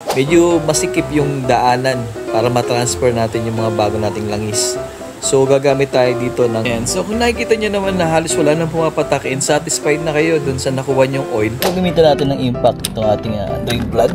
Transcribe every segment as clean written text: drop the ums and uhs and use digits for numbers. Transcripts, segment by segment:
medyo masikip yung daanan para matransfer natin yung mga bago nating langis. So gagamit tayo dito ng yan. So kung nakikita nyo naman na halos wala nang pumapatak and satisfied na kayo dun sa nakuha nyong oil, so gamitin natin ng impact itong ating drain plug.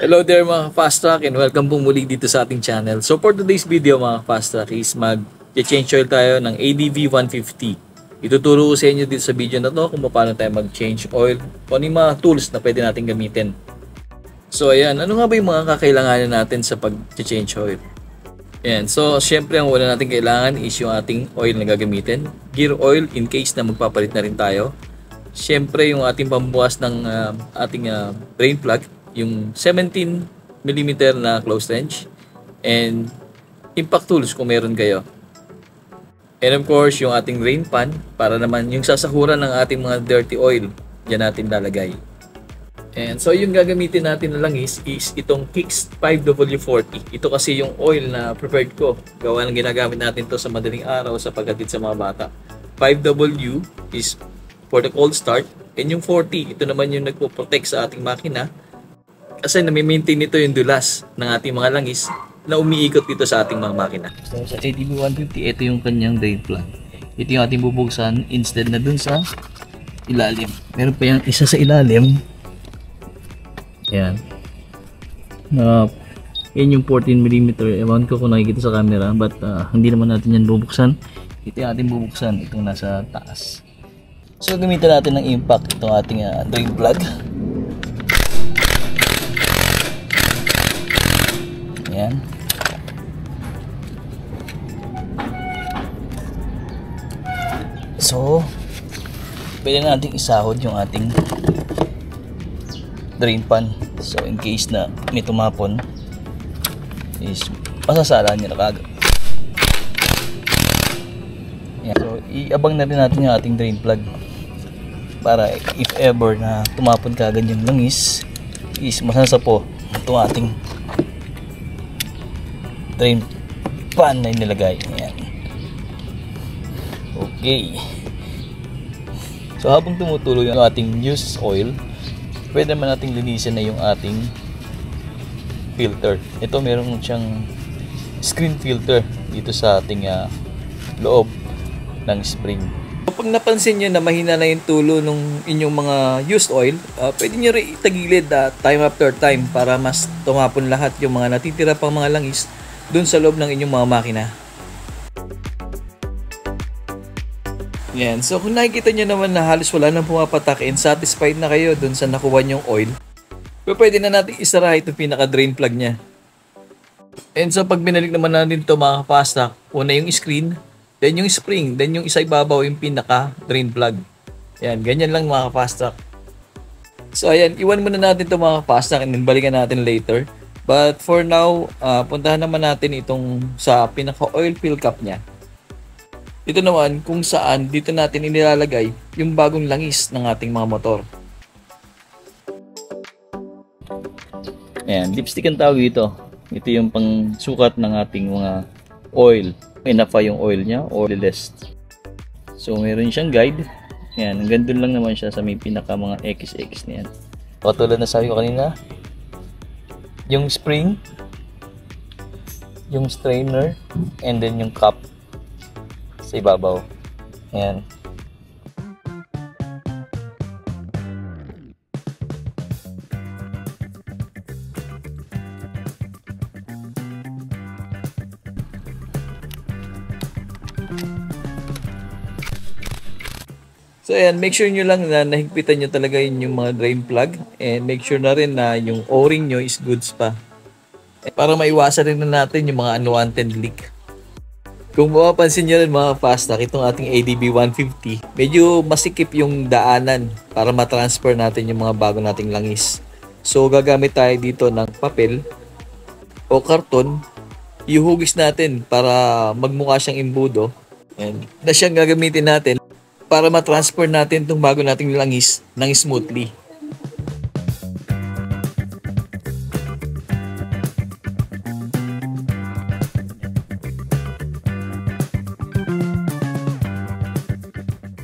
Hello there mga Fast Track and welcome po muli dito sa ating channel. So for today's video mga Fast Track is mag-change oil tayo ng ADV 150. Ituturo ko sa inyo dito sa video na to kung paano tayo mag-change oil o ano yung mga tools na pwede natin gamitin. So ayan, ano nga ba yung mga kakailanganin natin sa pag-change oil? Ayan, so syempre ang una natin kailangan is yung ating oil na gagamitin. Gear oil in case na magpapalit na rin tayo. Syempre yung ating pambukas ng ating drain plug, yung 17mm na close wrench, and impact tools kung meron kayo. And of course, yung ating drain pan para naman yung sasahuran ng ating mga dirty oil, dyan natin lalagay. And so yung gagamitin natin na langis is itong Kicks 5W40. Ito kasi yung oil na preferred ko. Gawa ng ginagamit natin to sa madaling araw sa paghatid sa mga bata. 5W is for the cold start, and yung 40, ito naman yung nagpo-protect sa ating makina kasi nami-maintain nito yung dulas ng ating mga langis na umiikot dito sa ating mga makina. So sa ADV 150, ito yung kanyang drain plug. Ito yung ating bubuksan instead na dun sa ilalim. Meron pa yung isa sa ilalim. Ayan. Yan yung 14mm. Ewan ko kung nakikita sa camera, but hindi naman natin yan bubuksan. Ito yung ating bubuksan. Itong nasa taas. So gamitin natin ng impact itong ating drain plug. Ayan. So pwede natin isahod yung ating drain pan. So in case na may tumapon is masasala niya na kagad. Ayan. So iabang na rin natin yung ating drain plug para if ever na tumapon kagad yung langis is masasapo itong ating drain pan na inilagay. Ayan. Okay. So habang tumutulo yung ating used oil, pwede naman nating linisin na yung ating filter. Ito meron siyang screen filter dito sa ating loob ng spring. Pag napansin nyo na mahina na yung tulo ng inyong mga used oil, pwede nyo rin itagilid time after time para mas tumapon lahat yung mga natitira pang mga langis dun sa loob ng inyong mga makina. Yan. So kung nakikita nyo naman na halos wala nang pumapatak and satisfied na kayo dun sa nakuha nyong oil, pwede na natin isara itong pinaka drain plug nya. And so pag binalik naman natin ito mga Fast Track, una yung screen, then yung spring, then yung isa ibabaw yung pinaka drain plug. Yan. Ganyan lang mga Fast Track. So ayan, iwan muna natin ito mga Fast Track and then balikan natin later. But for now, puntahan naman natin itong sa pinaka oil fill cap nya. Ito naman kung saan dito natin inilalagay yung bagong langis ng ating mga motor. Ayan, dipstick ang tawag dito. Ito yung pang sukat ng ating mga oil. Enough pa yung oil nya or less. So meron siyang guide. Ayan, hanggang doon lang naman siya sa may pinaka mga XX na yan. Katulad na sabi ko kanina, yung spring, yung strainer, and then yung cup sa ibabaw. Ayan. So ayan, make sure nyo lang na nahigpitan nyo talaga yung mga drain plug, and make sure na rin na yung o-ring nyo is goods pa. Para maiwasan rin na natin yung mga unwanted leak. Kung mapapansin nyo rin mga Fast Track, itong ating ADV 150, medyo masikip yung daanan para matransfer natin yung mga bago nating langis. So gagamit tayo dito ng papel o karton, ihuhugis natin para magmukha siyang imbudo. And na siyang gagamitin natin para matransfer natin itong bago nating langis ng smoothly.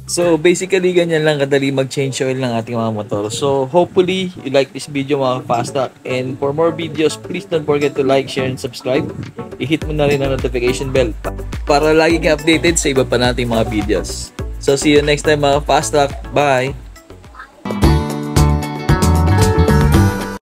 So basically ganyan lang kadali mag-change oil ng ating mga motor. So hopefully you like this video mga Fast Track, and for more videos please don't forget to like, share, and subscribe. I-hit mo na rin ang notification bell para lagi ka updated sa iba pa nating mga videos. So see you next time mga Fast Track. Bye!